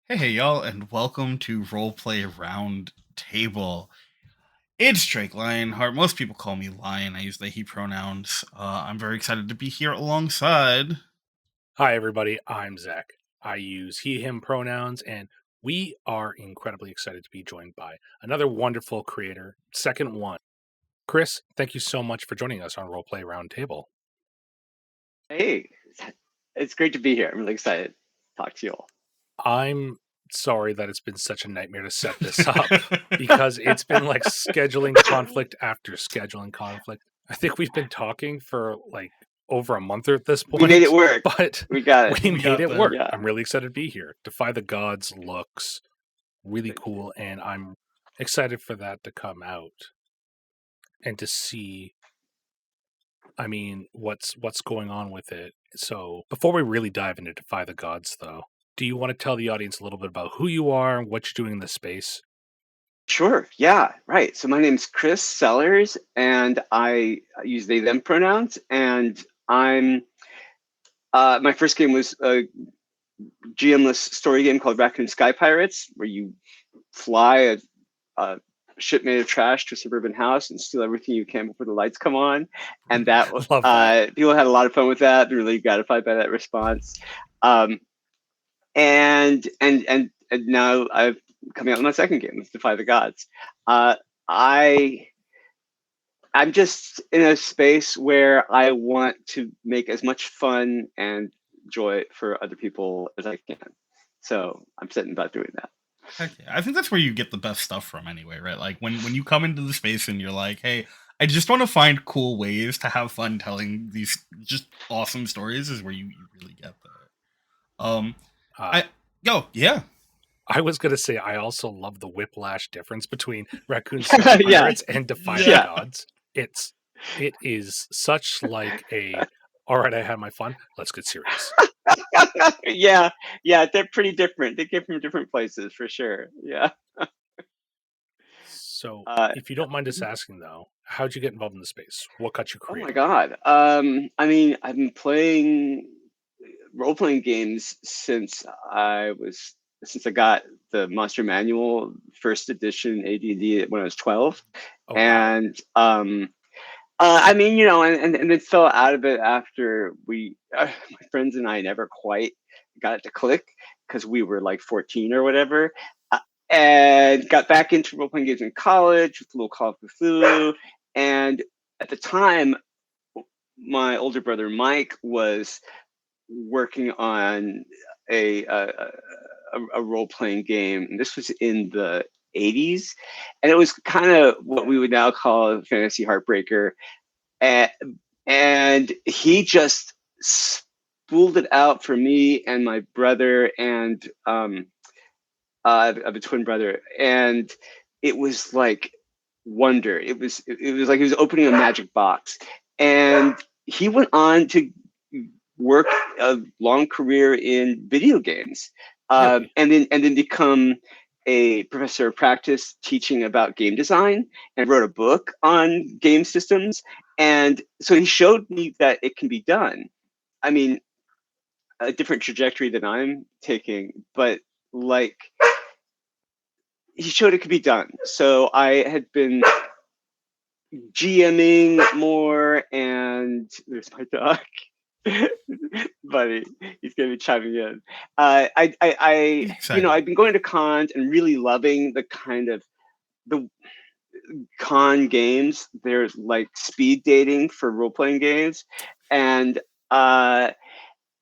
Hey, y'all, and welcome to Roleplay Roundtable. It's Drake Lionheart. Most people call me Lion. I use they, he pronouns. I'm very excited to be here alongside. Hi, everybody. I'm Zach. I use he, him pronouns, and we are incredibly excited to be joined by another wonderful creator, second one. Chrys, thank you so much for joining us on Roleplay Roundtable. Hey, it's great to be here. I'm really excited to talk to you all. I'm sorry that it's been such a nightmare to set this up because it's been like scheduling conflict after scheduling conflict. I think we've been talking for like over a month at this point. We made it work. But We got it. we made it work. Yeah. I'm really excited to be here. Defy the Gods looks really cool, and I'm excited for that to come out and to see what's going on with it. So before we really dive into Defy the Gods, though, do you want to tell the audience a little bit about who you are and what you're doing in the space? Sure. Yeah. Right. So my name's Chrys Sellers, and I use they them pronouns. And I'm my first game was a GM-less story game called Raccoon Sky Pirates, where you fly a ship made of trash to a suburban house and steal everything you can before the lights come on. And that Love that. people had a lot of fun with that. They're really gratified by that response. Um, and now I've coming out with my second game, Defy the Gods. I'm just in a space where I want to make as much fun and joy for other people as I can. So I'm setting about doing that. Heck yeah. I think that's where you get the best stuff from anyway, right? Like when you come into the space and you're like, hey, I just want to find cool ways to have fun telling these just awesome stories is where you really get that. I yo, yeah. I was going to say I also love the whiplash difference between Raccoon Sky Pirates and Defy the Gods. It is such like a, all right, I had my fun, let's get serious. yeah, they're pretty different. They came from different places for sure. Yeah. So if you don't mind us asking, though, how'd you get involved in the space? What got you creative? Oh my God. I've been playing role-playing games since I got the Monster Manual first edition AD&D when I was 12. Oh, and and it fell out of it after my friends and I never quite got it to click because we were like 14 or whatever, and got back into role-playing games in college with a little Call of Cthulhu. And at the time, my older brother Mike was working on a role-playing game, and this was in the 80s, and it was kind of what we would now call a fantasy heartbreaker, and he just spooled it out for me and my brother, and I have a twin brother, and it was like wonder. It was like he was opening a magic box, and he went on to work a long career in video games, and then become a professor of practice teaching about game design, and wrote a book on game systems. And so he showed me that it can be done. I mean, a different trajectory than I'm taking, but like he showed it could be done. So I had been GMing more, and there's my dog. Buddy, he's gonna be chiming in. I've been going to cons and really loving the kind of the con games. There's like speed dating for role-playing games, and then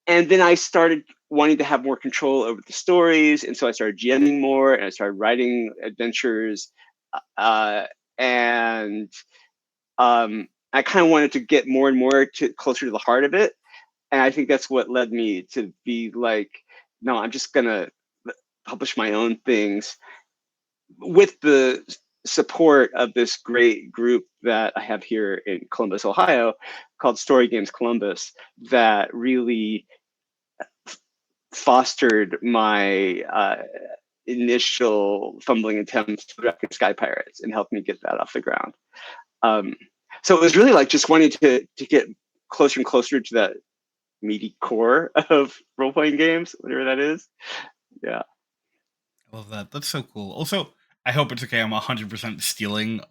I started wanting to have more control over the stories, and so I started GMing more, and I started writing adventures, and I kind of wanted to get more and more closer to the heart of it. And I think that's what led me to be like, no, I'm just going to publish my own things with the support of this great group that I have here in Columbus, Ohio, called Story Games Columbus, that really fostered my initial fumbling attempts to Raccoon Sky Pirates and helped me get that off the ground. So it was really like just wanting to get closer and closer to that meaty core of role-playing games, whatever that is. Yeah. Love that. That's so cool. Also, I hope it's okay. I'm 100% stealing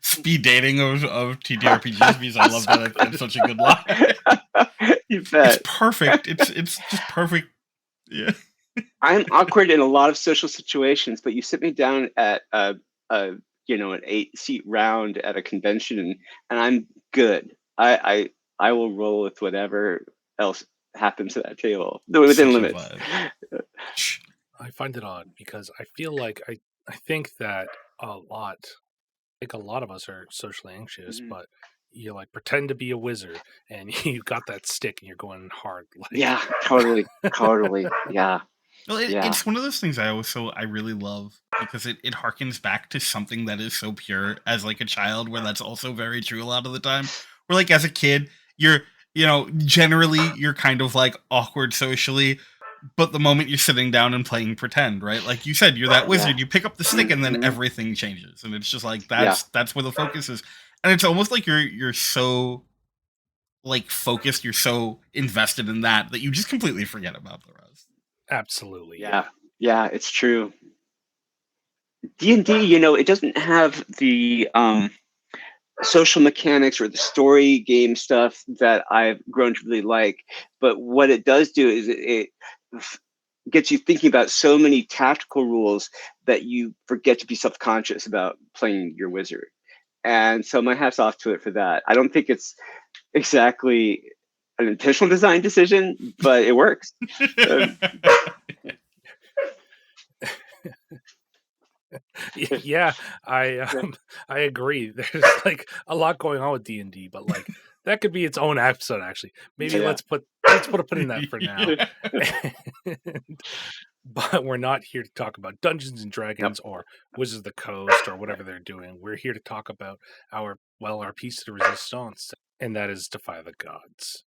speed dating of TTRPGs because I love So that. That's such a good line. You It's bet. perfect. It's just perfect. Yeah. I'm awkward in a lot of social situations, but you sit me down at a an 8-seat round at a convention, and I'm good. I will roll with whatever else happens to that table within Such a limits. vibe. I find it odd because I feel like I think that a lot, like a lot of us are socially anxious, Mhm. but you like pretend to be a wizard and you got that stick and you're going hard. Like, Yeah, totally, totally. Yeah, Well, yeah. it's one of those things I really love because it harkens back to something that is so pure as like a child, where that's also very true a lot of the time. Where like as a kid, generally you're kind of like awkward socially, but the moment you're sitting down and playing pretend, right? Like you said, you're that Yeah. wizard. You pick up the stick, and then Mhm. everything changes, and it's just like Yeah. that's where the focus is, and it's almost like you're so like focused, you're so invested in that you just completely forget about the rest. absolutely, Yeah. Yeah, it's true. D&D, it doesn't have the social mechanics or the story game stuff that I've grown to really like. But what it does do is it gets you thinking about so many tactical rules that you forget to be self-conscious about playing your wizard. And so my hat's off to it for that. I don't think it's exactly an intentional design decision, but it works. Um, yeah. I yeah. I agree. There's like a lot going on with D&D, but like that could be its own episode. Actually, maybe Yeah. let's put a pin in that for now. Yeah. But we're not here to talk about Dungeons and Yep. Dragons or Wizards of the Coast or whatever they're doing. We're here to talk about our piece de resistance, and that is Defy the Gods.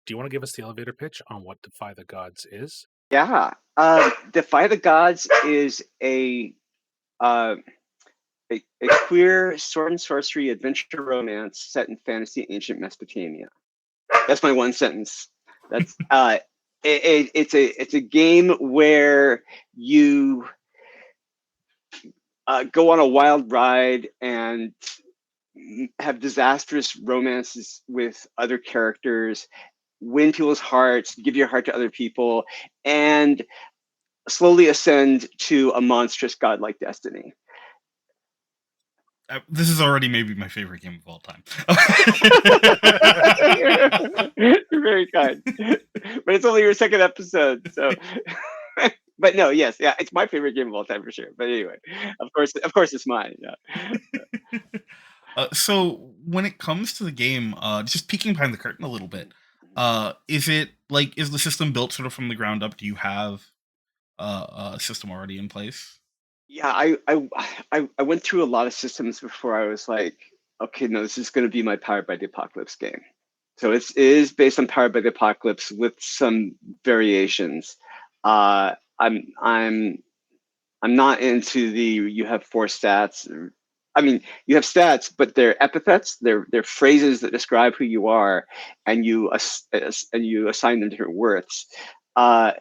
Do you want to give us the elevator pitch on what Defy the Gods is? Yeah. Defy the Gods is uh, a queer sword and sorcery adventure romance set in fantasy ancient Mesopotamia. That's my one sentence. That's it's a game where you go on a wild ride and have disastrous romances with other characters, win people's hearts, give your heart to other people, and slowly ascend to a monstrous godlike destiny. This is already maybe my favorite game of all time. You're very kind, but it's only your second episode, so. But no, yes, yeah, it's my favorite game of all time for sure. But anyway, of course, it's mine. Yeah. So when it comes to the game, just peeking behind the curtain a little bit, is it like is the system built sort of from the ground up? Do you have a system already in place? Yeah, I went through a lot of systems before I was like, okay, no, this is going to be my Powered by the Apocalypse game. So it is based on Powered by the Apocalypse with some variations. Uh, I'm not into the you have 4 stats. I mean, you have stats, but they're epithets. They're phrases that describe who you are, and you assign them different worths. Uh,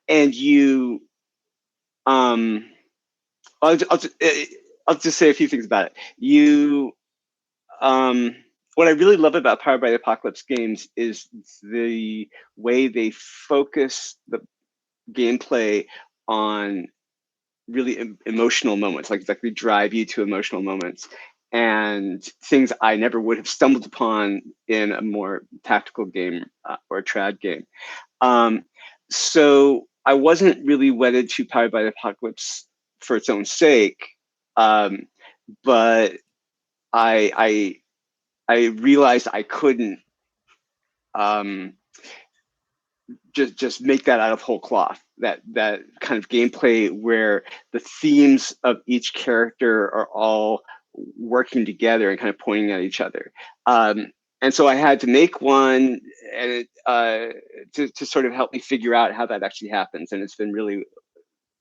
and you um, I'll, I'll, I'll just say a few things about it. What I really love about Powered by the Apocalypse games is the way they focus the gameplay on really emotional moments, like exactly drive you to emotional moments and things I never would have stumbled upon in a more tactical game or a trad game. Um, so I wasn't really wedded to Powered by the Apocalypse for its own sake, um, but I, I I realized I couldn't um, just make that out of whole cloth. That kind of gameplay where the themes of each character are all working together and kind of pointing at each other. And so I had to make one and to sort of help me figure out how that actually happens. And it's been really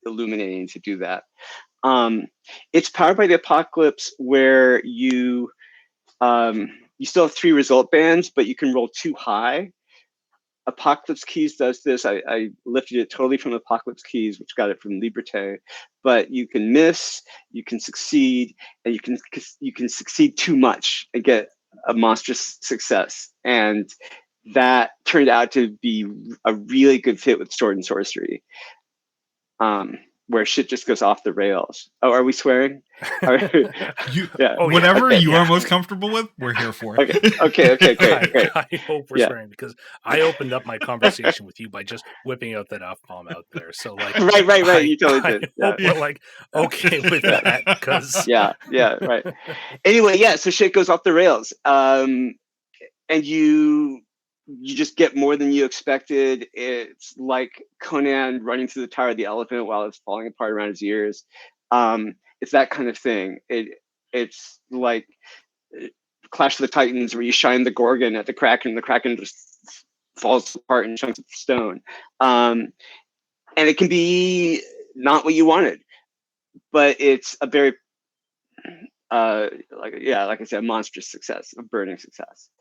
illuminating to do that. It's Powered by the Apocalypse, where you still have 3 result bands, but you can roll 2 high. Apocalypse Keys does this. I lifted it totally from Apocalypse Keys, which got it from Liberté. But you can miss, you can succeed, and you can succeed too much and get a monstrous success. And that turned out to be a really good fit with Sword and Sorcery, where shit just goes off the rails. Oh, are we swearing? Yeah. Whatever you are most comfortable with, we're here for. Okay, great. I hope we're swearing, because I opened up my conversation with you by just whipping out that F-bomb out there. So like, right. You totally did. I hope we're like okay with that, because yeah, right. Anyway, so shit goes off the rails, and you just get more than you expected. It's like Conan running through the Tower of the Elephant while it's falling apart around his ears. It's that kind of thing. It's like Clash of the Titans, where you shine the Gorgon at the Kraken, and the Kraken just falls apart in chunks of stone. And it can be not what you wanted, but it's a very like I said, monstrous success, a burning success.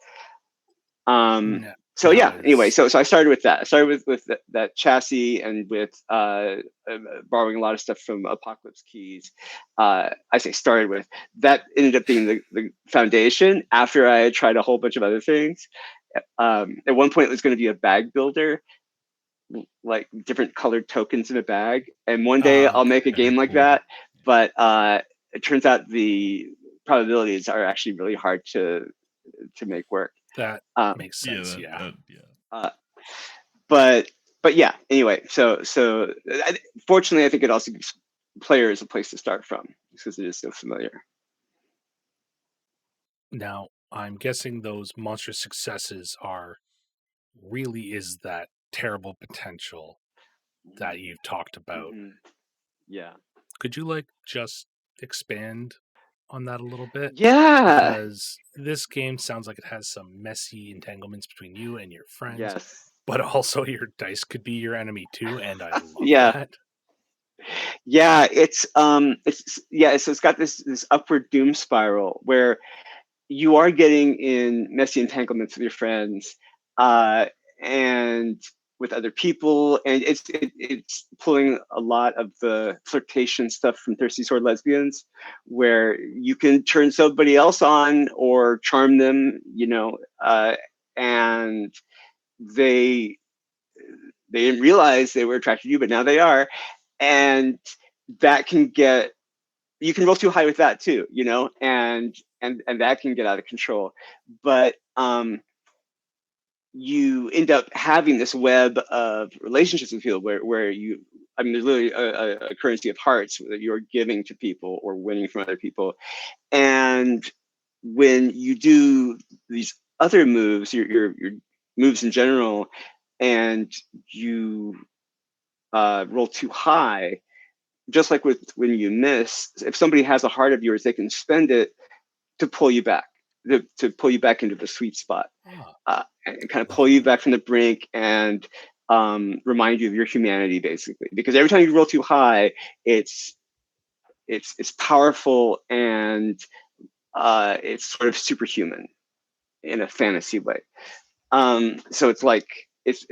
Anyway, so I started with that. I started with that chassis, and with borrowing a lot of stuff from Apocalypse Keys. I say started with that, ended up being the foundation after I had tried a whole bunch of other things. At one point, it was going to be a bag builder, like different colored tokens in a bag. And one day I'll make a game like that. But it turns out the probabilities are actually really hard to make work. That makes sense. But yeah. Anyway, so fortunately, I think it also gives players a place to start from, because it is so familiar. Now, I'm guessing those monstrous successes is that terrible potential that you've talked about. Mm-hmm. Yeah. Could you just expand on that a little bit? Yeah. Because this game sounds like it has some messy entanglements between you and your friends. Yes. But also your dice could be your enemy too, and I love that. Yeah, it's got this upward doom spiral where you are getting in messy entanglements with your friends, and with other people, and it's pulling a lot of the flirtation stuff from Thirsty Sword Lesbians, where you can turn somebody else on or charm them, and they didn't realize they were attracted to you, but now they are, and that can get, you can roll too high with that too, and that can get out of control. But you end up having this web of relationships with people where there's literally a currency of hearts that you're giving to people or winning from other people. And when you do these other moves, your moves in general, and you roll too high, just like when you miss, if somebody has a heart of yours, they can spend it to pull you back, to pull you back into the sweet spot, and kind of pull you back from the brink, and remind you of your humanity, basically. Because every time you roll too high, it's powerful, and it's sort of superhuman in a fantasy way. So it's like it's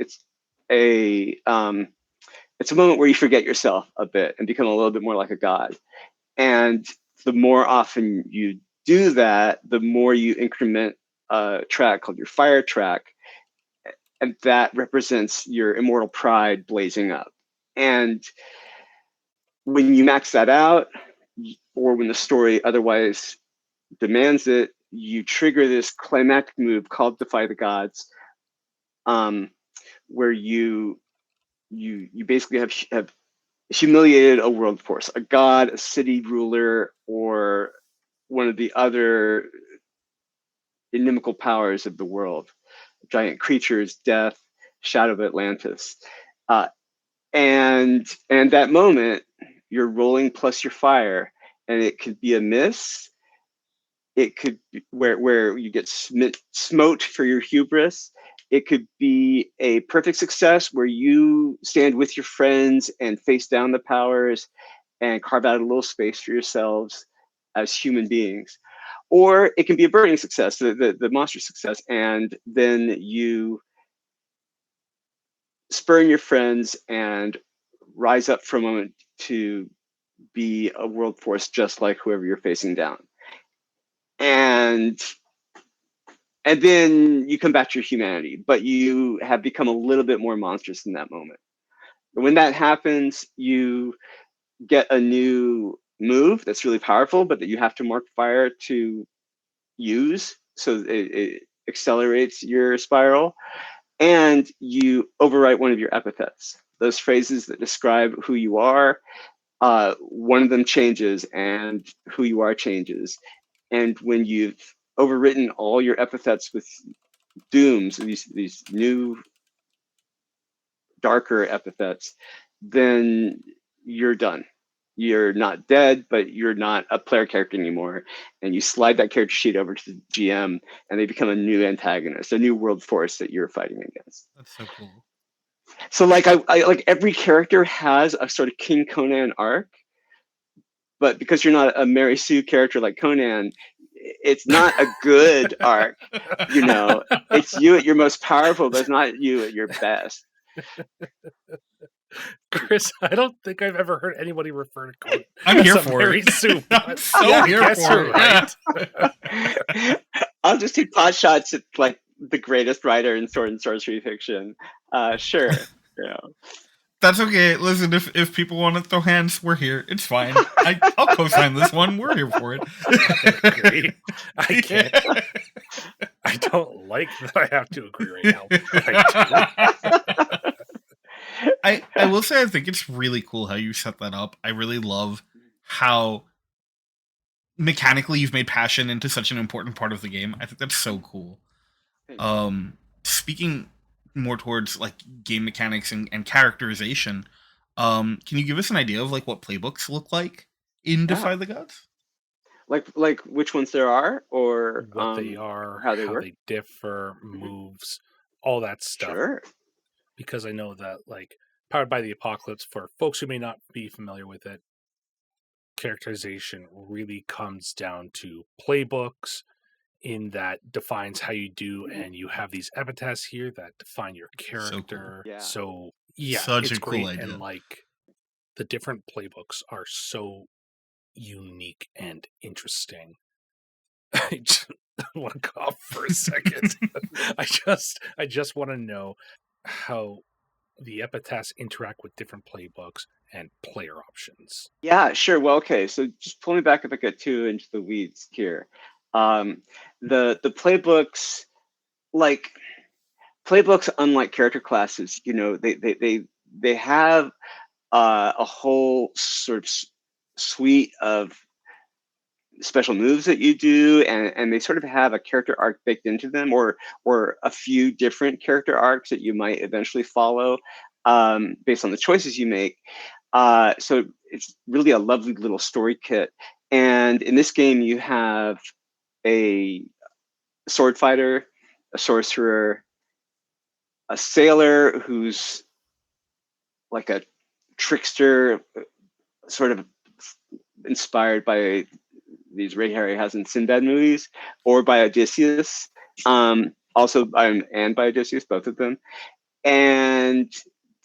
a moment where you forget yourself a bit and become a little bit more like a god. And the more often you do that, the more you increment a track called your fire track, and that represents your immortal pride blazing up. And when you max that out, or when the story otherwise demands it, you trigger this climactic move called Defy the Gods, where you basically have humiliated a world force, a god, a city ruler, or one of the other inimical powers of the world, giant creatures, death, shadow of Atlantis. And that moment, you're rolling plus your fire, and it could be a miss. It could be where you get smote for your hubris. It could be a perfect success where you stand with your friends and face down the powers and carve out a little space for yourselves as human beings. Or it can be a burning success, the monster success, and then you spurn your friends and rise up for a moment to be a world force just like whoever you're facing down. And then you come back to your humanity, but you have become a little bit more monstrous in that moment. When that happens, you get a new move that's really powerful, but that you have to mark fire to use, so it accelerates your spiral. And you overwrite one of your epithets. Those phrases that describe who you are, one of them changes, and who you are changes. And when you've overwritten all your epithets with dooms, these new darker epithets, then you're done. You're not dead, but you're not a player character anymore. And you slide that character sheet over to the GM, and they become a new antagonist, a new world force that you're fighting against. That's so cool. So like I like every character has a sort of King Conan arc, but because you're not a Mary Sue character like Conan, it's not a good arc. You know, it's you at your most powerful, but it's not you at your best. Chris, I don't think I've ever heard anybody refer to Conan. I'm here as a for Mary it. Sue. I'm so Yeah, I here guess for you're it. right. I'll just take pot shots at like the greatest writer in sword and sorcery fiction. Sure, you know. That's okay. Listen, if people want to throw hands, we're here. It's fine. I'll co-sign this one. We're here for it. I agree. I can't. I don't like that I have to agree right now. But I do. I will say I think it's really cool how you set that up. I really love how mechanically you've made passion into such an important part of the game. I think that's so cool. Speaking more towards like game mechanics and characterization, can you give us an idea of like what playbooks look like in Defy the Gods? Like which ones there are, or what they are, how they work, they differ, moves, all that stuff. Sure. Because I know that like Powered by the Apocalypse, for folks who may not be familiar with it, characterization really comes down to playbooks in that defines how you do, and you have these epithets here that define your character. So yeah, such it's a cool great. idea. And like the different playbooks are so unique and interesting. I just want to cough for a second. I just want to know how the epithets interact with different playbooks and player options. Yeah, sure. Well, okay. So just pull me back if I get too into the weeds here. The playbooks, like playbooks, unlike character classes, you know, they have a whole sort of suite of special moves that you do, and they sort of have a character arc baked into them, or a few different character arcs that you might eventually follow based on the choices you make. So it's really a lovely little story kit. And in this game, you have a sword fighter, a sorcerer, a sailor who's like a trickster, sort of inspired by these Ray Harryhausen Sinbad movies, or by Odysseus, also and by Odysseus, both of them. And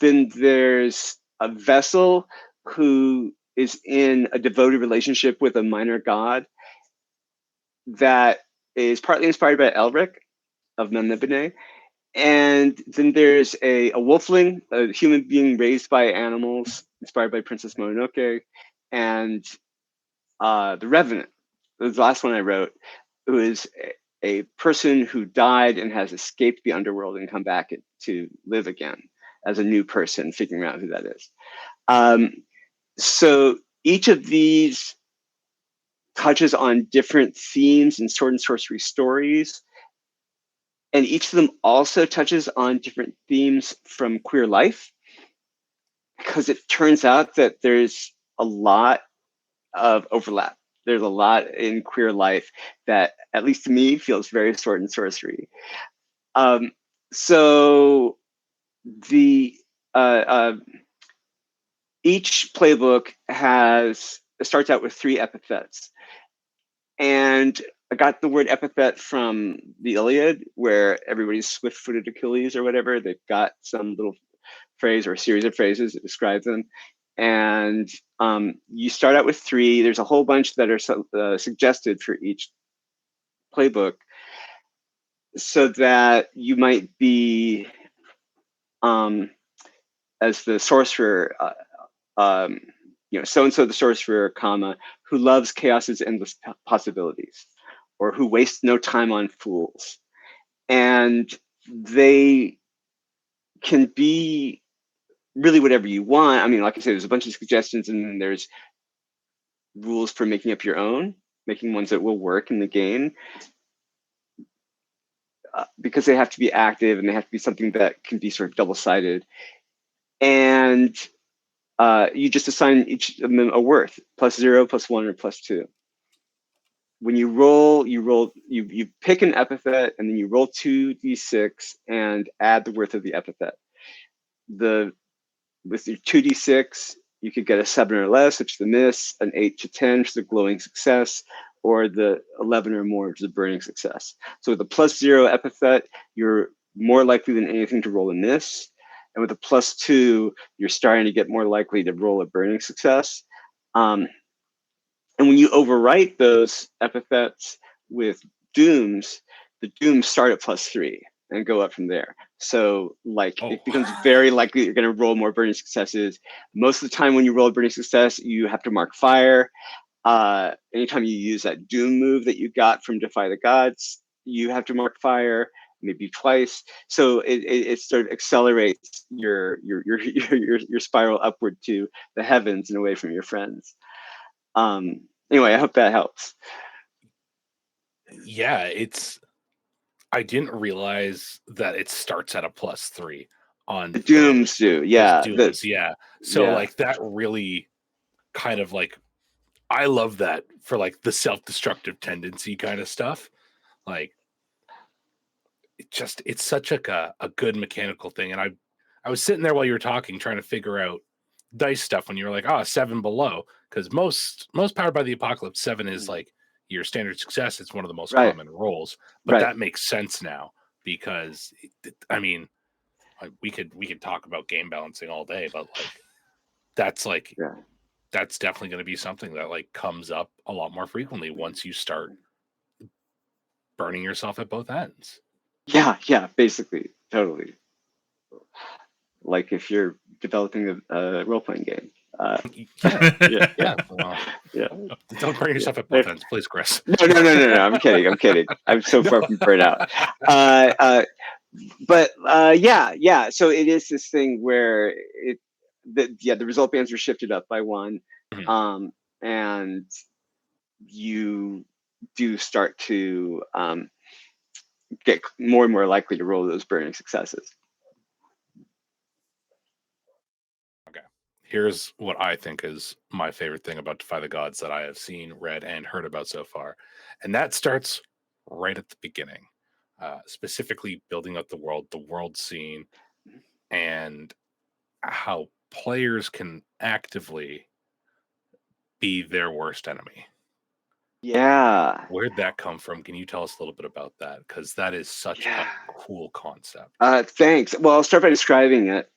then there's a vessel who is in a devoted relationship with a minor god that is partly inspired by Elric of Melnibone. And then there's a wolfling, a human being raised by animals, inspired by Princess Mononoke, and the Revenant, the last one I wrote, who is a person who died and has escaped the underworld and come back to live again as a new person, figuring out who that is. So each of these touches on different themes in sword and sorcery stories, and each of them also touches on different themes from queer life, because it turns out that there's a lot of overlap. There's a lot in queer life that, at least to me, feels very sword and sorcery. So the each playbook starts out with 3 epithets, and I got the word epithet from the Iliad, where everybody's swift-footed Achilles or whatever. They've got some little phrase or a series of phrases that describe them. And you start out with 3. There's a whole bunch that are suggested for each playbook, so that you might be, as the sorcerer, so-and-so the sorcerer, comma, who loves chaos's endless possibilities, or who wastes no time on fools. And they can be really whatever you want. I mean, like I said, there's a bunch of suggestions, and then there's rules for making up your own, making ones that will work in the game, because they have to be active and they have to be something that can be sort of double-sided. And you just assign each of them a worth, +0, +1, or +2. When you roll, you pick an epithet, and then you roll 2d6 and add the worth of the epithet. With your 2d6, you could get a 7 or less, which is the miss, an 8 to 10, which is the glowing success, or the 11 or more, which is a burning success. So with a +0 epithet, you're more likely than anything to roll a miss. And with a +2, you're starting to get more likely to roll a burning success. And when you overwrite those epithets with dooms, the dooms start at +3 and go up from there. So it becomes very likely that you're going to roll more burning successes. Most of the time when you roll a burning success, you have to mark fire. Anytime you use that doom move that you got from Defy the Gods, you have to mark fire, maybe twice. So it sort of accelerates your spiral upward to the heavens and away from your friends. Anyway, I hope that helps. Yeah, I didn't realize that it starts at a +3 on the dooms do. Yeah. Dooms, yeah. So that really kind of I love that for the self-destructive tendency kind of stuff. It's such a good mechanical thing. And I was sitting there while you were talking, trying to figure out dice stuff when you were like, 7 below, because most Powered by the Apocalypse, 7 is your standard success. It's one of the most common rolls, but that makes sense now, because I mean, we could talk about game balancing all day, but that's that's definitely going to be something that comes up a lot more frequently once you start burning yourself at both ends. Yeah, basically, totally. Like if you're developing a role-playing game. Yeah. Don't burn yourself at both ends, please, Chris. No. I'm kidding. I'm so far from burnout. But yeah. So it is this thing where the result bands are shifted up by 1, and you do start to get more and more likely to roll those burning successes. Okay. Here's what I think is my favorite thing about Defy the Gods that I have seen, read, and heard about so far. And that starts right at the beginning, specifically building up the world scene, and how players can actively be their worst enemy. Yeah. Where'd that come from? Can you tell us a little bit about that? Because that is such a cool concept. Thanks. Well, I'll start by describing it.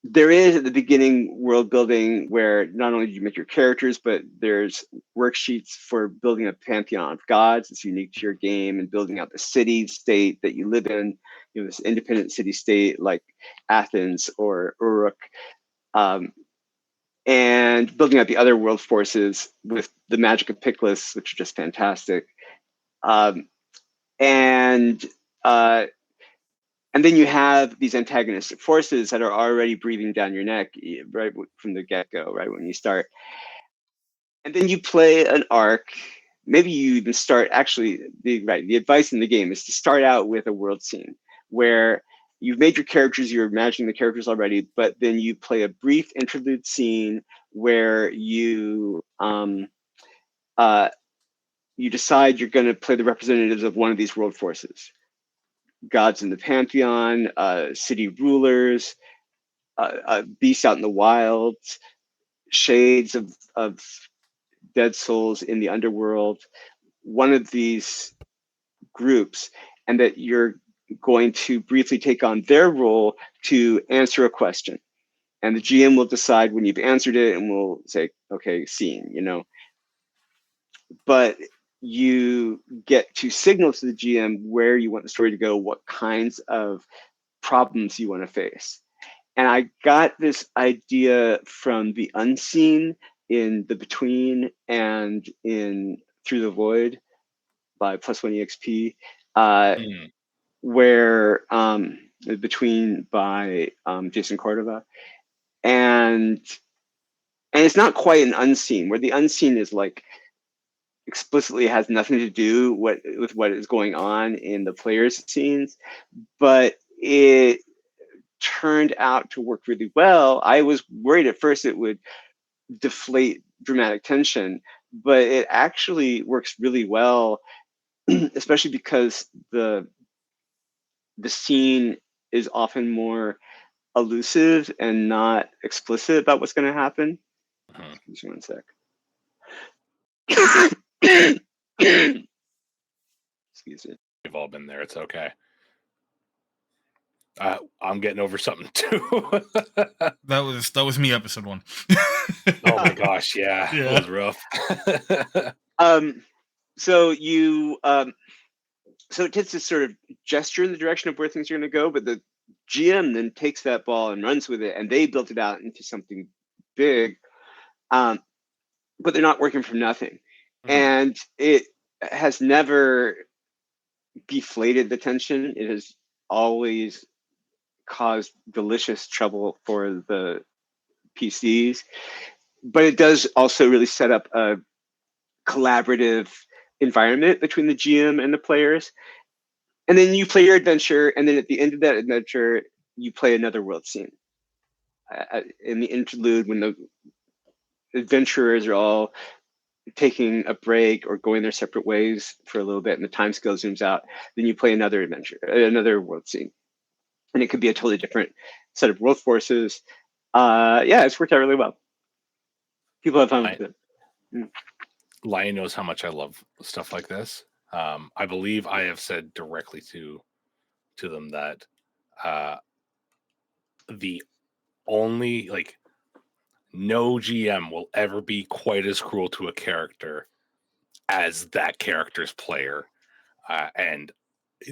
There is at the beginning world building where not only do you make your characters, but there's worksheets for building a pantheon of gods that's unique to your game, and building out the city state that you live in, this independent city state like Athens or Uruk, and building out the other world forces with the magic of pick lists, which are just fantastic. And then you have these antagonistic forces that are already breathing down your neck right from the get-go, right when you start. And then you play an arc. Maybe you even start, actually, the advice in the game is to start out with a world scene where you've made your characters, you're imagining the characters already, but then you play a brief interlude scene where you decide you're going to play the representatives of one of these world forces. Gods in the pantheon, city rulers, beasts out in the wilds, shades of dead souls in the underworld, one of these groups, and that you're going to briefly take on their role to answer a question. And the GM will decide when you've answered it and will say, okay, scene, But you get to signal to the GM where you want the story to go, what kinds of problems you want to face. And I got this idea from the Unseen in The Between and in Through the Void by +1 EXP, where The Between by Jason Cordova. And it's not quite an Unseen, where the Unseen is like explicitly has nothing to do with what is going on in the players' scenes, but it turned out to work really well. I was worried at first it would deflate dramatic tension, but it actually works really well, especially because the scene is often more elusive and not explicit about what's going to happen. Excuse me one sec. Excuse me. We've all been there. It's okay. I'm getting over something too. That was me, episode 1. Oh my gosh, yeah. It was rough. So you so it tends to sort of gesture in the direction of where things are going to go, but the GM then takes that ball and runs with it, and they built it out into something big. But they're not working from nothing. And it has never deflated the tension. It has always caused delicious trouble for the PCs, but it does also really set up a collaborative environment between the GM and the players. And then you play your adventure, and then at the end of that adventure, you play another world scene. In the interlude, when the adventurers are all taking a break or going their separate ways for a little bit and the time scale zooms out, then you play another adventure, another world scene. And it could be a totally different set of world forces. It's worked out really well. People have fun with it. Lion knows how much I love stuff like this. I believe I have said directly to them that the only, like, no GM will ever be quite as cruel to a character as that character's player. And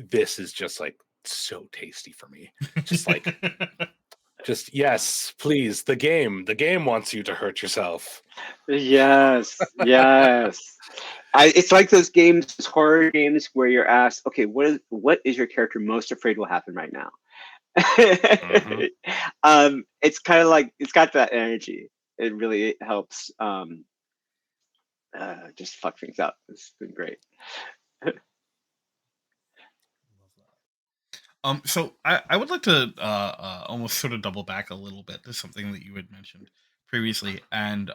this is just like so tasty for me. Just like, yes, please. The game wants you to hurt yourself. Yes. It's like those games, those horror games where you're asked, okay, what is your character most afraid will happen right now? It's kind of like, it's got that energy. It really helps just fuck things up. It's been great. So I would like to almost sort of double back a little bit to something that you had mentioned previously, and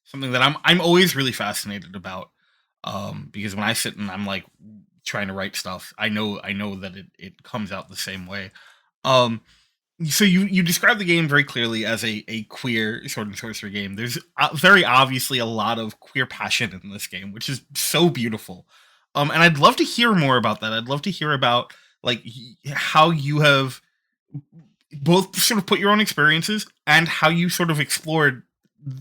something that I'm always really fascinated about, because when I sit and I'm like trying to write stuff, I know that it comes out the same way. So you describe the game very clearly as a queer sword and sorcery game. There's very obviously a lot of queer passion in this game, which is so beautiful. And I'd love to hear more about that. I'd love to hear about like how you have both sort of put your own experiences and how you sort of explored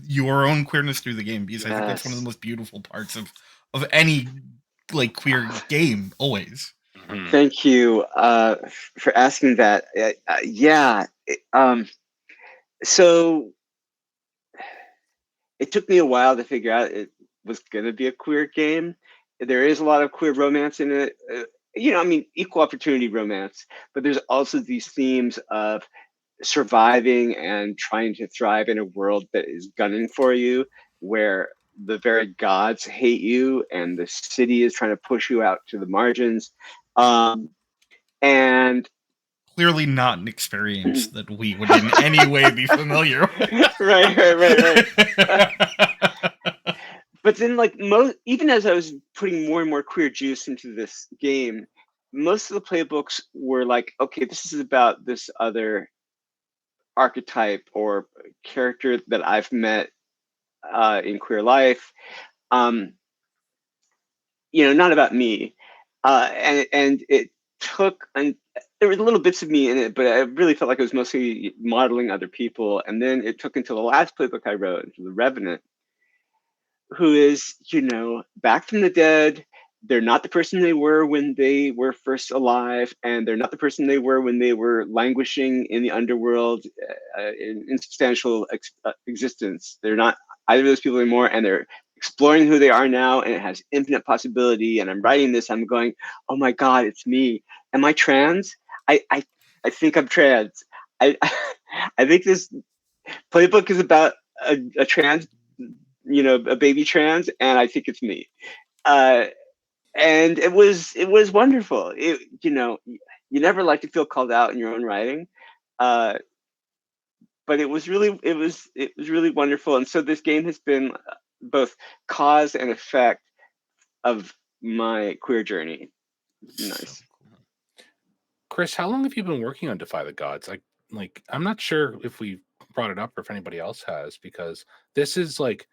your own queerness through the game, because I think that's one of the most beautiful parts of any like queer game always. Thank you for asking that. So it took me a while to figure out it was going to be a queer game. There is a lot of queer romance in it. Equal opportunity romance, but there's also these themes of surviving and trying to thrive in a world that is gunning for you, where the very gods hate you and the city is trying to push you out to the margins. And clearly not an experience that we would in any way be familiar with. Right. But then, even as I was putting more and more queer juice into this game, most of the playbooks were like, okay, this is about this other archetype or character that I've met in queer life. Not about me. And it took there were little bits of me in it, but I really felt like it was mostly modeling other people. And then it took until the last playbook I wrote, The Revenant, who is, back from the dead. They're not the person they were when they were first alive, and they're not the person they were when they were languishing in the underworld, in insubstantial existence. They're not either of those people anymore, and they're exploring who they are now, and it has infinite possibility. And I'm writing this, I'm going, oh my God, it's me. Am I trans? I think I'm trans. I I think this playbook is about a trans, a baby trans, and I think it's me. Uh, and it was wonderful. You never like to feel called out in your own writing, uh, but it was really wonderful. And so this game has been both cause and effect of my queer journey. Nice. Chrys, how long have you been working on Defy the Gods? I'm not sure if we brought it up or if anybody else has, because this is like,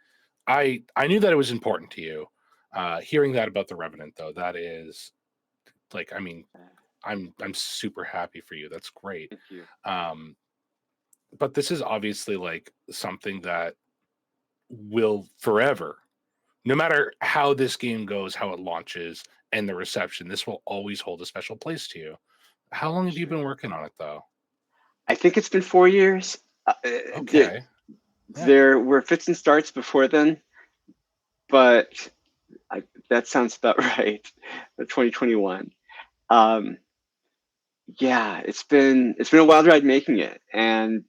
I knew that it was important to you. Hearing that about the Revenant, though, that is like, I mean, I'm super happy for you. That's great. Thank you. But this is obviously like something that will forever, no matter how this game goes, how it launches, and the reception, this will always hold a special place to you. How long have you been working on it, though? I think it's been 4 years. Okay. There were fits and starts before then, but that sounds about right. 2021. Yeah, it's been a wild ride making it, and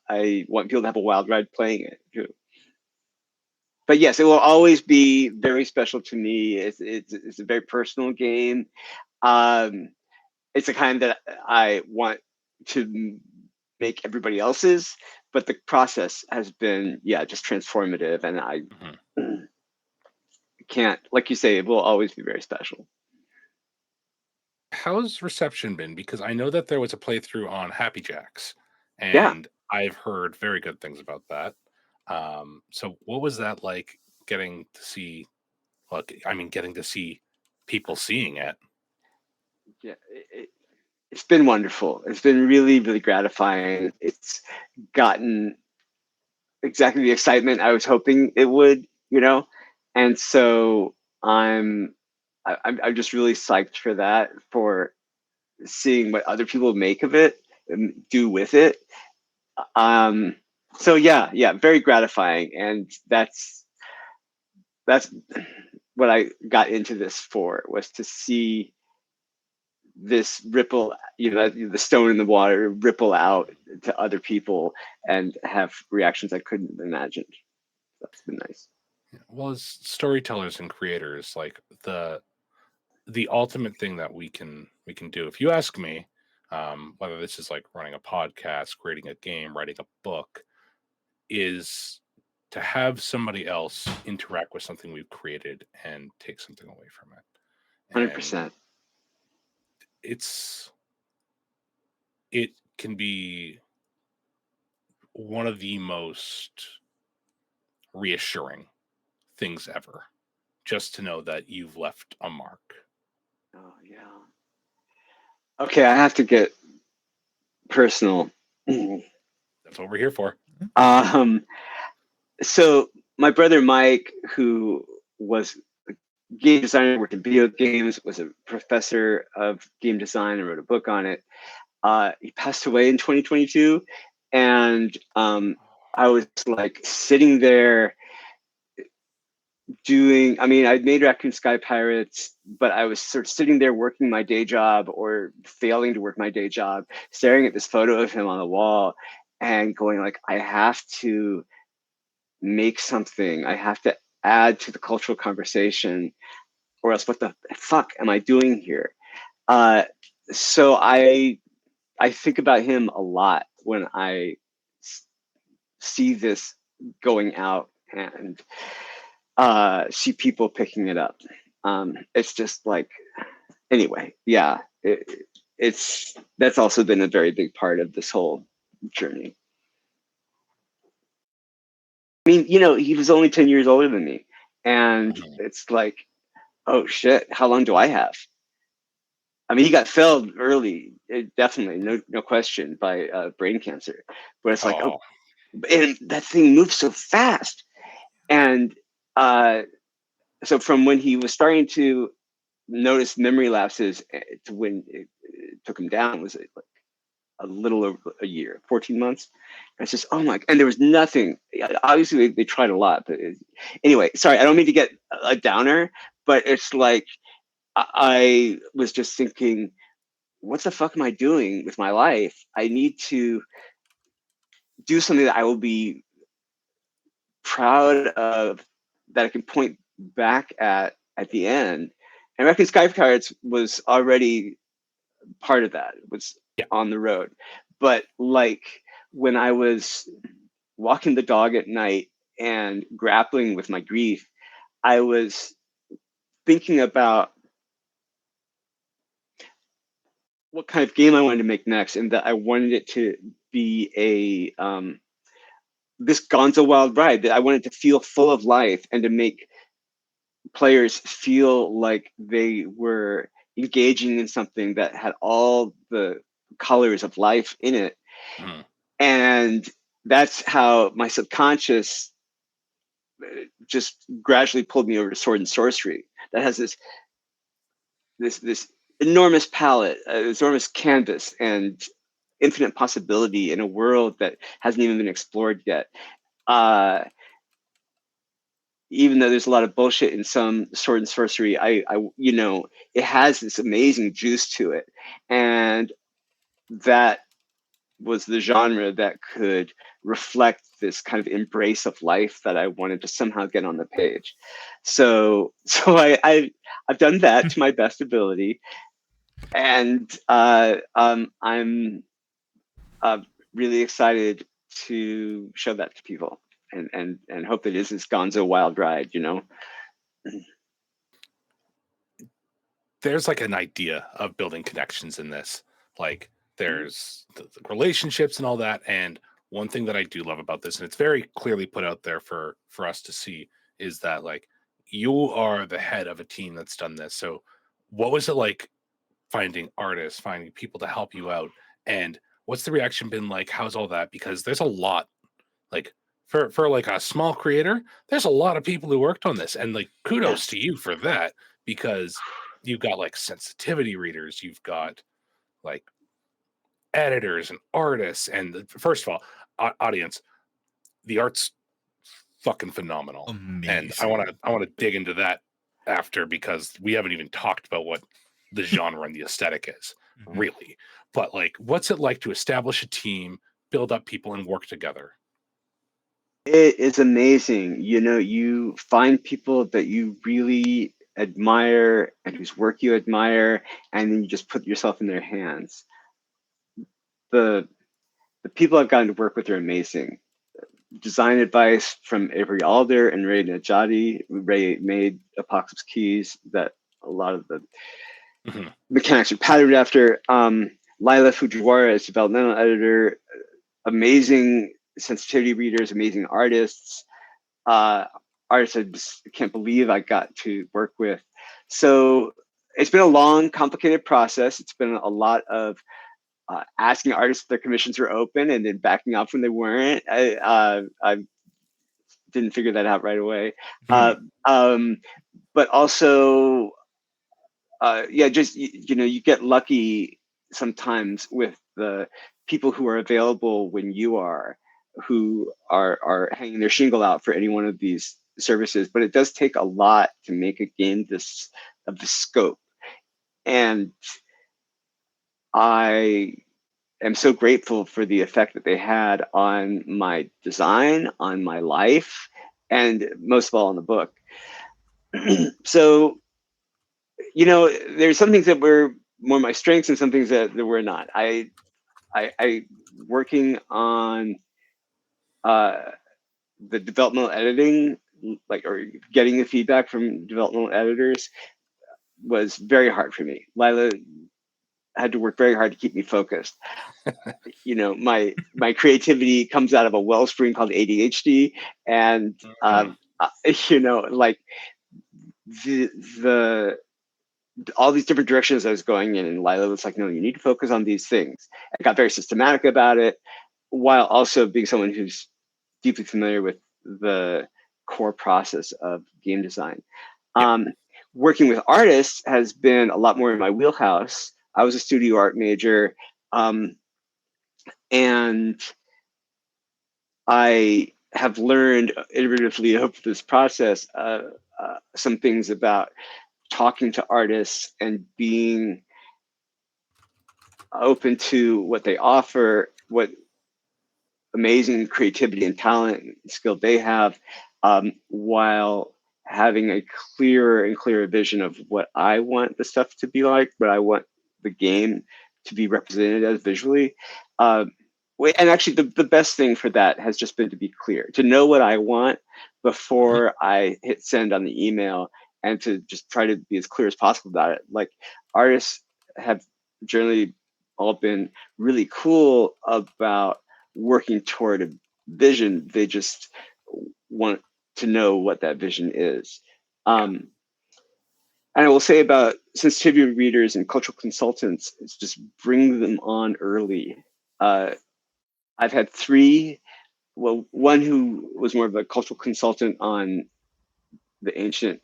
I want people to have a wild ride playing it too. But yes, it will always be very special to me. It's a very personal game. It's a kind that I want to make everybody else's, but the process has been, just transformative, and I can't, like you say, it will always be very special. How's reception been? Because I know that there was a playthrough on Happy Jacks, Yeah. and I've heard very good things about that. So what was that like getting to see? Getting to see people seeing it. Yeah, it's been wonderful. It's been really, really gratifying. It's gotten exactly the excitement I was hoping it would, and so I'm just really psyched for that, for seeing what other people make of it and do with it. So yeah, very gratifying, and that's what I got into this for, was to see this ripple, the stone in the water ripple out to other people and have reactions I couldn't have imagined. That's been nice. Well, as storytellers and creators, like the ultimate thing that we can do, if you ask me, whether this is like running a podcast, creating a game, writing a book, is to have somebody else interact with something we've created and take something away from it. 100%. It can be one of the most reassuring things ever, just to know that you've left a mark. Oh yeah. Okay, I have to get personal. That's what we're here for. So my brother Mike, who was a game designer, worked in video games, was a professor of game design and wrote a book on it. He passed away in 2022, and I was like sitting there I'd made Raccoon Sky Pirates, but I was sort of sitting there working my day job, or failing to work my day job, staring at this photo of him on the wall and going like, I have to make something. I have to add to the cultural conversation, or else what the fuck am I doing here? So I think about him a lot when I see this going out and see people picking it up. It's just like, anyway, yeah, that's also been a very big part of this whole journey. I mean, he was only 10 years older than me, and it's like, oh shit, how long do I have? I mean, he got felled early, definitely, no question, by brain cancer. But it's like, Oh, and that thing moves so fast. And so from when he was starting to notice memory lapses to when it took him down was like a little over a year, 14 months. And it's just, oh my, and there was nothing. Obviously, they tried a lot, but anyway, sorry, I don't mean to get a downer, but it's like, I was just thinking, what the fuck am I doing with my life? I need to do something that I will be proud of, that I can point back at the end. And American Sky Pirates was already part of that. It was yeah. on the road. But like when I was walking the dog at night and grappling with my grief, I was thinking about what kind of game I wanted to make next, and that I wanted it to be this gonzo wild ride, that I wanted to feel full of life and to make players feel like they were engaging in something that had all the colors of life in it. Mhm. And that's how my subconscious just gradually pulled me over to Sword and Sorcery, that has this enormous palette, enormous canvas, and infinite possibility in a world that hasn't even been explored yet. Even though there's a lot of bullshit in some Sword and Sorcery, I it has this amazing juice to it, and that was the genre that could reflect this kind of embrace of life that I wanted to somehow get on the page. So I've done that to my best ability, and I'm really excited to show that to people, and hope it is this gonzo wild ride, There's like an idea of building connections in this. Like there's the relationships and all that. And one thing that I do love about this, and it's very clearly put out there for us to see, is that like you are the head of a team that's done this. So what was it like finding artists, finding people to help you out? And what's the reaction been like? How's all that? Because there's a lot, like for like a small creator, there's a lot of people who worked on this. And like kudos to you for that, because you've got like sensitivity readers, you've got like editors and artists. And first of all, audience, the art's fucking phenomenal. And I Amazing. want to dig into that after, because we haven't even talked about what the genre and the aesthetic is, really. But like, what's it like to establish a team, build up people, and work together? It is amazing. You find people that you really admire and whose work you admire, and then you just put yourself in their hands. The people I've gotten to work with are amazing. Design advice from Avery Alder and Ray Najati. Ray made Apocalypse Keys that a lot of the mechanics are patterned after. Lila Fujiwara is developmental editor. Amazing sensitivity readers, amazing artists. Artists I just can't believe I got to work with. So it's been a long, complicated process. It's been a lot of asking artists if their commissions were open and then backing off when they weren't. I didn't figure that out right away. But also, just you get lucky sometimes with the people who are available when you are, who are hanging their shingle out for any one of these services. But it does take a lot to make a game of the scope, and I am so grateful for the effect that they had on my design, on my life, and most of all on the book. So, there's some things that were more my strengths and some things that were not. I working on the developmental editing, or getting the feedback from developmental editors, was very hard for me. Lila had to work very hard to keep me focused. My creativity comes out of a wellspring called ADHD, and like the all these different directions I was going in, and Lila was like, no, you need to focus on these things. I got very systematic about it, while also being someone who's deeply familiar with the core process of game design. Working with artists has been a lot more in my wheelhouse. I was a studio art major, and I have learned iteratively over this process some things about talking to artists and being open to what they offer, what amazing creativity and talent and skill they have, while having a clearer and clearer vision of what I want the stuff to be like, what I want the game to be represented as visually. And actually, the best thing for that has just been to be clear, to know what I want before I hit send on the email, and to just try to be as clear as possible about it. Like, artists have generally all been really cool about working toward a vision. They just want to know what that vision is. And I will say about sensitivity readers and cultural consultants, is just bring them on early. I've had three, well, one who was more of a cultural consultant on the ancient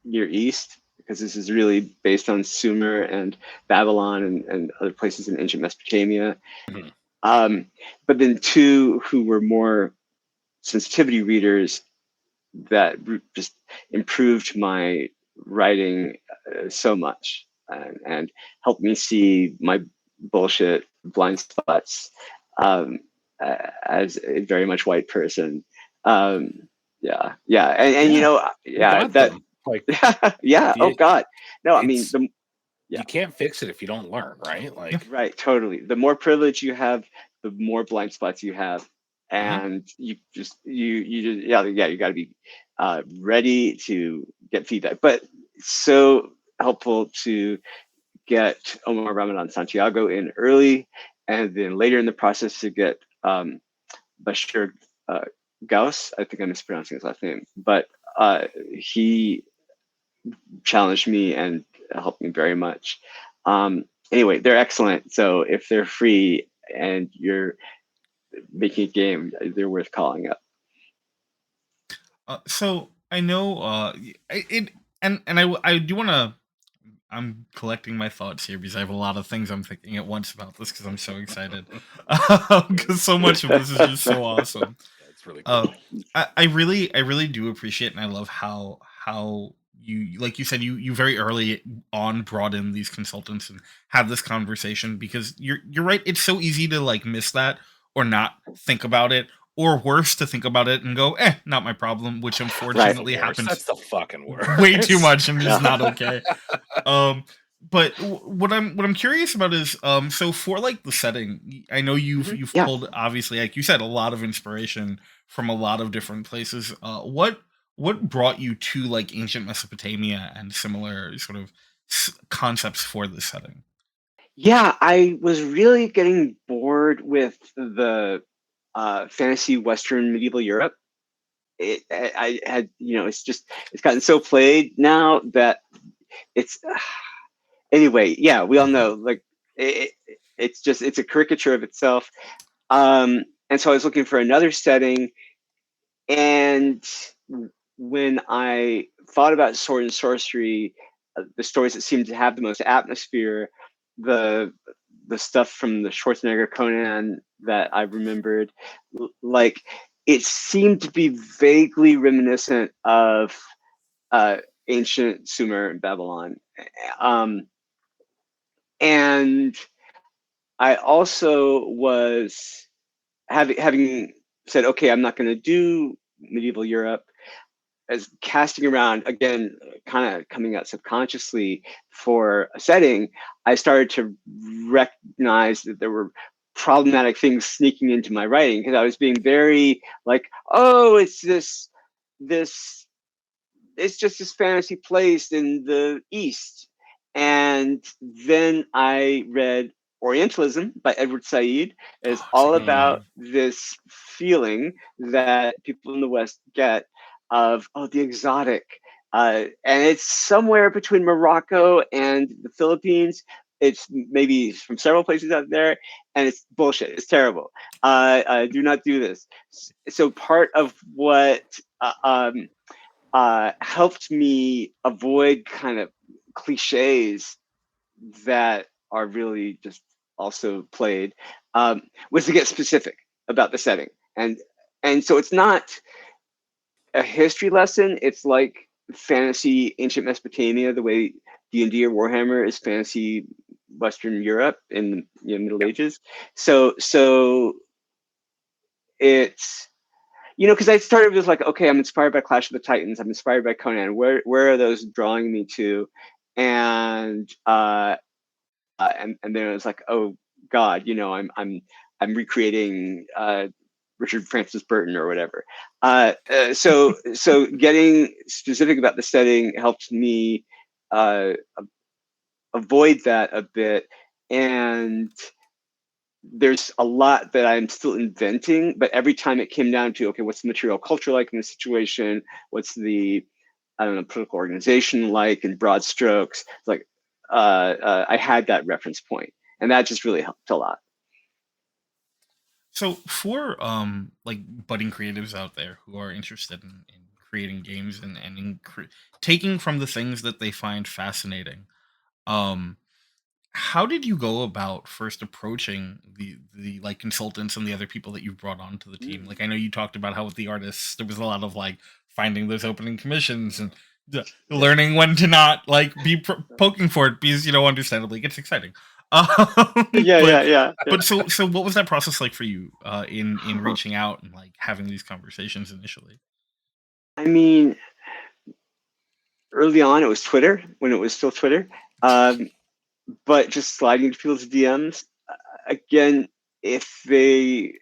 Near East, because this is really based on Sumer and Babylon and other places in ancient Mesopotamia. But then two who were more sensitivity readers that just improved my writing so much, and helped me see my bullshit blind spots as a very much white person. Yeah, and you know, yeah, that them. Like, yeah. Oh God, no, I mean, you can't fix it if you don't learn, right? Like, right, totally. The more privilege you have, the more blind spots you have, and you just you just you got to be ready to get feedback. But it's so helpful to get Omar Ramadan Santiago in early, and then later in the process to get Bashir Gauss. I think I'm mispronouncing his last name, but he challenged me and helped me very much. Anyway, they're excellent. So if they're free and you're making a game, they're worth calling up. So I know it, and I do want to. I'm collecting my thoughts here because I have a lot of things I'm thinking at once about this because I'm so excited. Because so much of this is just so awesome. It's really cool. I really do appreciate, and I love how you, like you said, you very early on brought in these consultants and have this conversation, because you're right. It's so easy to like miss that or not think about it, or worse, to think about it and go, not my problem, which unfortunately happens. That's the fucking worst. Way too much and just not okay. But what I'm curious about is so for like the setting, I know you've pulled, obviously, like you said, a lot of inspiration from a lot of different places. What brought you to like ancient Mesopotamia and similar sort of concepts for the setting? Yeah, I was really getting bored with the fantasy Western medieval Europe. I had, it's gotten so played now that it's anyway. Yeah, we all know, like, it's a caricature of itself. And so I was looking for another setting, and when I thought about sword and sorcery, the stories that seemed to have the most atmosphere, the stuff from the Schwarzenegger Conan that I remembered, like, it seemed to be vaguely reminiscent of ancient Sumer and Babylon. And I also was having said, okay, I'm not going to do medieval Europe, as casting around again, kind of coming out subconsciously for a setting. I started to recognize that there were problematic things sneaking into my writing, because I was being very like, oh, it's just this fantasy place in the East. And then I read Orientalism by Edward Said. It's all about this feeling that people in the West get of, the exotic, and it's somewhere between Morocco and the Philippines. It's maybe from several places out there, and it's bullshit. It's terrible. Do not do this. So part of what helped me avoid kind of cliches that are really just also played was to get specific about the setting, and so it's not a history lesson. It's like fantasy ancient Mesopotamia, the way D&D or Warhammer is fantasy Western Europe in the Middle Ages. So it's because I started with like, okay, I'm inspired by Clash of the Titans. I'm inspired by Conan. Where are those drawing me to? And and then it was like, oh God, I'm recreating Richard Francis Burton or whatever. So getting specific about the setting helped me avoid that a bit. And there's a lot that I'm still inventing, but every time it came down to, okay, what's the material culture like in this situation? What's the, I don't know, political organization like in broad strokes? Like, I had that reference point, and that just really helped a lot. So for like budding creatives out there who are interested in creating games and taking from the things that they find fascinating, um how did you go about first approaching the like consultants and the other people that you brought onto the team? Like I know you talked about how with the artists there was a lot of like finding those opening commissions and learning when to not like be poking for it because understandably it gets exciting. Yeah. But so what was that process like for you in reaching out and like having these conversations initially? I mean, early on it was Twitter, when it was still Twitter, but just sliding into people's DMs. Again, if they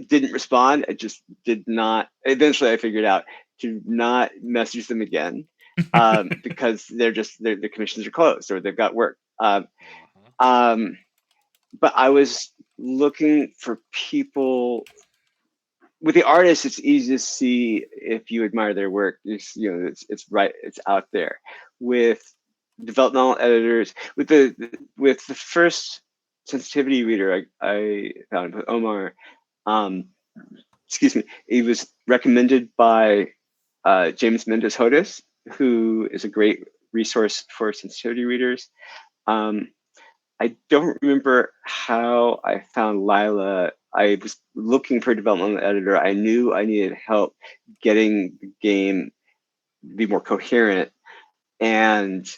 didn't respond, I just did not. Eventually, I figured out to not message them again because their commissions are closed or they've got work. But I was looking for people. With the artists, it's easy to see if you admire their work. It's right. It's out there. With developmental editors, with the first sensitivity reader I found with Omar, excuse me, he was recommended by James Mendes Hodes, who is a great resource for sensitivity readers. I don't remember how I found Lila. I was looking for a developmental editor. I knew I needed help getting the game to be more coherent. And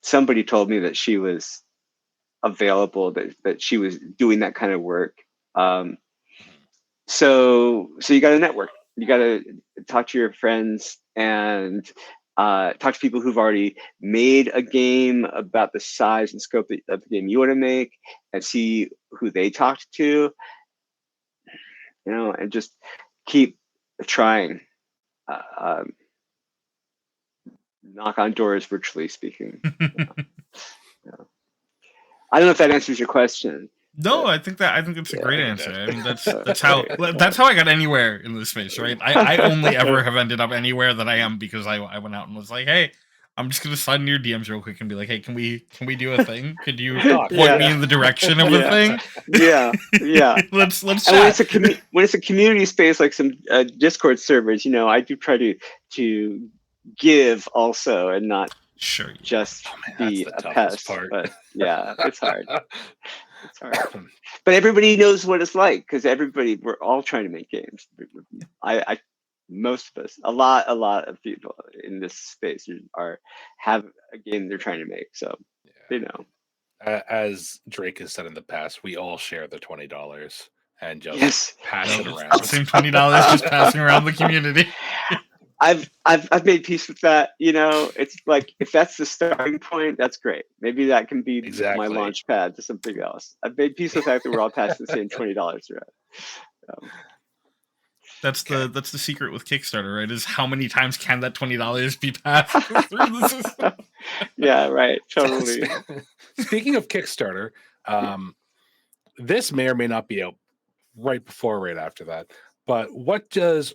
somebody told me that she was available, that she was doing that kind of work. So you got to network. You got to talk to your friends and talk to people who've already made a game about the size and scope of the game you want to make, and see who they talked to, and just keep trying. Knock on doors, virtually speaking. I don't know if that answers your question. No, I think it's a great answer. I mean, that's how I got anywhere in this space, right? I only ever have ended up anywhere that I am because I went out and was like, hey, I'm just gonna slide into your DMs real quick and be like, hey, can we do a thing? Could you point me in the direction of a thing? Yeah. let's chat. And when it's a community space like some Discord servers, I do try to give also and not just be a pest. But yeah, it's hard. It's hard. But everybody knows what it's like because we're all trying to make games. Most of us, a lot of people in this space have a game they're trying to make. So they know. As Drake has said in the past, we all share the $20 and just pass it around. The same $20 just passing around the community. I've made peace with that. It's like if that's the starting point, that's great. Maybe that can be my launch pad to something else. I've made peace with the fact that we're all passing the same $20 around. That's the secret with Kickstarter, right? Is how many times can that $20 be passed through the system? Yeah, right. Totally. Speaking of Kickstarter, this may or may not be out right before or right after that. But what does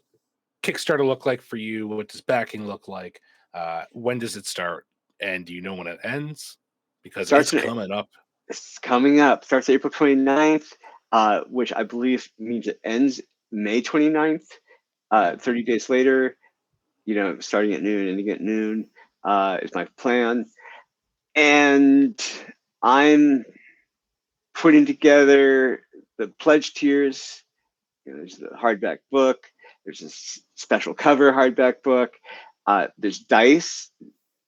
Kickstarter look like for you? What does backing look like? When does it start? And do you know when it ends? Because it's coming up. It's coming up. Starts April 29th, which I believe means it ends May 29th. 30 days later, starting at noon, ending at noon, is my plan. And I'm putting together the pledge tiers. There's the hardback book. There's a special cover hardback book. There's dice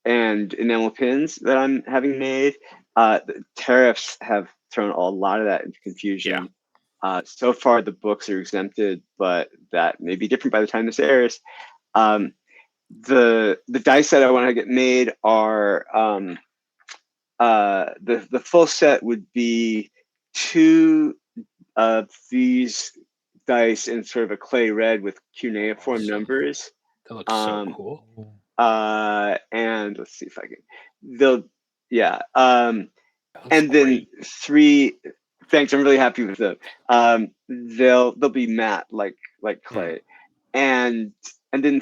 and enamel pins that I'm having made. The tariffs have thrown a lot of that into confusion. Yeah. So far, the books are exempted, but that may be different by the time this airs. The dice that I want to get made are the full set would be 2 of these dice in sort of a clay red with cuneiform numbers. That looks so cool. And let's see if I can. And then great. 3. Thanks, I'm really happy with them. They'll be matte like clay, and then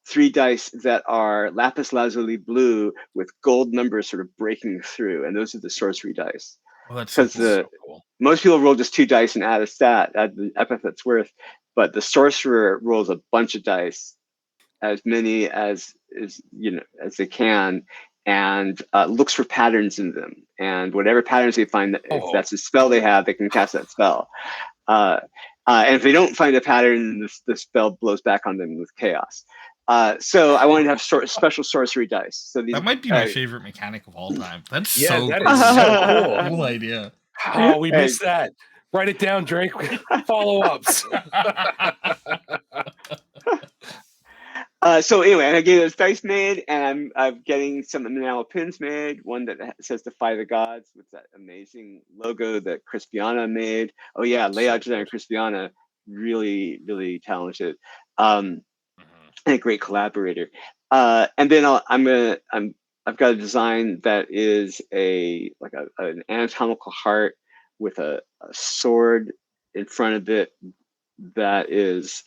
3 dice that are lapis lazuli blue with gold numbers sort of breaking through, and those are the sorcery dice. Oh, that's so cool. Most people roll just 2 dice and add a stat, add the epithet's worth, but the sorcerer rolls a bunch of dice, as many as they can, and looks for patterns in them. And whatever patterns they find, if that's a spell they have, they can cast that spell. And if they don't find a pattern, the spell blows back on them with chaos. So I wanted to have special sorcery dice. So that might be my favorite mechanic of all time. That's so cool. Cool idea. Oh, we missed that. Write it down, Drake. Follow-ups. So anyway, I get those dice made, and I'm getting some enamel pins made. One that says "Defy the Gods" with that amazing logo that Chrys made. Oh yeah, layout designer Chrys, really, really talented, and a great collaborator. And then I've got a design that is an anatomical heart with a sword in front of it that is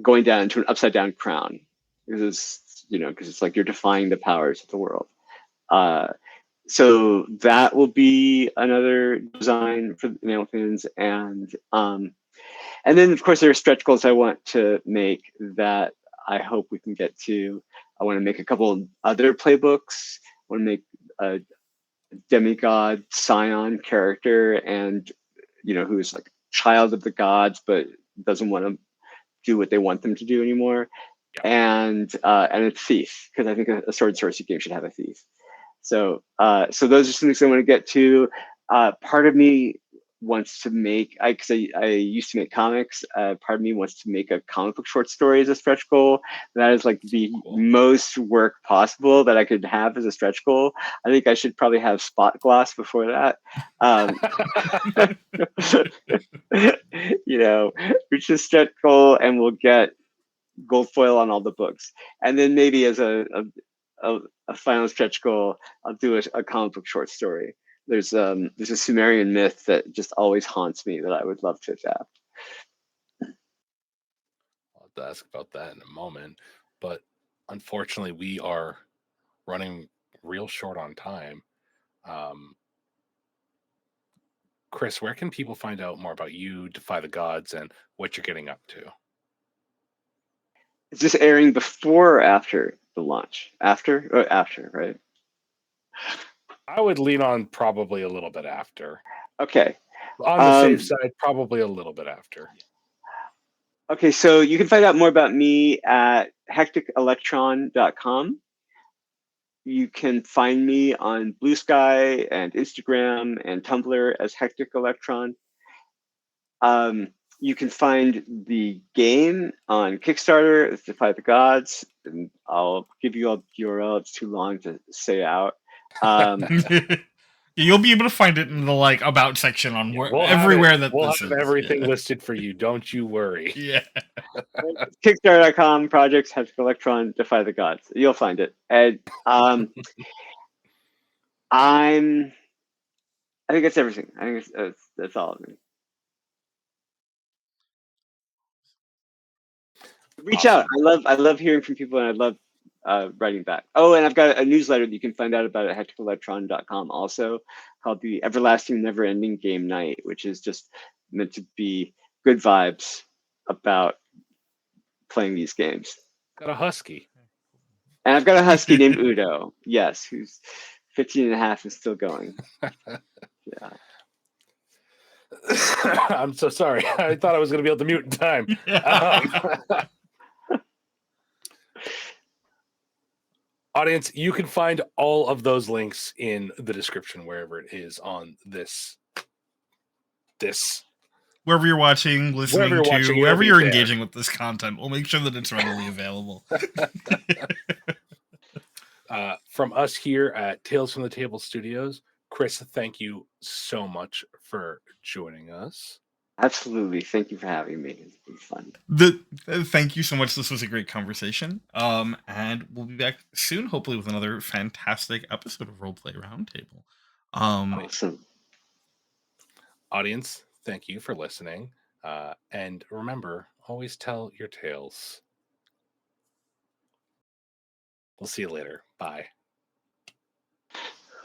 going down into an upside down crown, because it's like you're defying the powers of the world. So that will be another design for the enamel pins, and then of course there are stretch goals I want to make that I hope we can get to. I want to make a couple other playbooks. I want to make a demigod scion character, and who's like child of the gods but doesn't want to do what they want them to do anymore. And a thief, because I think a sword sorcery game should have a thief. So those are some things I want to get to. Part of me wants to make, because I used to make comics, part of me wants to make a comic book short story as a stretch goal. That is like the most work possible that I could have as a stretch goal. I think I should probably have spot gloss before that. Reach the stretch goal and we'll get gold foil on all the books. And then maybe as a final stretch goal, I'll do a comic book short story. There's a Sumerian myth that just always haunts me that I would love to adapt. I'll have to ask about that in a moment, but unfortunately we are running real short on time. Chrys, where can people find out more about you, Defy the Gods, and what you're getting up to? Is this airing before or after the launch? After, right? I would lean on probably a little bit after. Okay. On the safe side, probably a little bit after. Okay, so you can find out more about me at hecticelectron.com. You can find me on Blue Sky and Instagram and Tumblr as Hectic Electron. You can find the game on Kickstarter. It's Defy the Gods. And I'll give you all the URL. It's too long to say out. You'll be able to find it in the about section on everywhere that we'll have everything listed for you. Don't you worry. Yeah. Kickstarter.com, projects, Hectic Electron, Defy the Gods. You'll find it. And I think that's everything. I think that's all of me. Reach Awesome. out. I love hearing from people, and I love writing back. Oh, and I've got a newsletter that you can find out about at hecticelectron.com also, called the Everlasting Never Ending Game Night, which is just meant to be good vibes about playing these games. Got a husky. And I've got a husky named Udo, yes, who's 15 and a half and still going. Yeah. I'm so sorry. I thought I was going to be able to mute in time. Audience, you can find all of those links in the description wherever it is on this. Wherever you're watching, listening Wherever you're to, watching, wherever it'll you're be there. engaging with this content, we'll make sure that it's readily available. From us here at Tales from the Table Studios, Chrys, thank you so much for joining us. Absolutely. Thank you for having me. It's been fun. Thank you so much. This was a great conversation. And we'll be back soon, hopefully with another fantastic episode of Roleplay Roundtable. Awesome. Audience, thank you for listening. And remember, always tell your tales. We'll see you later. Bye.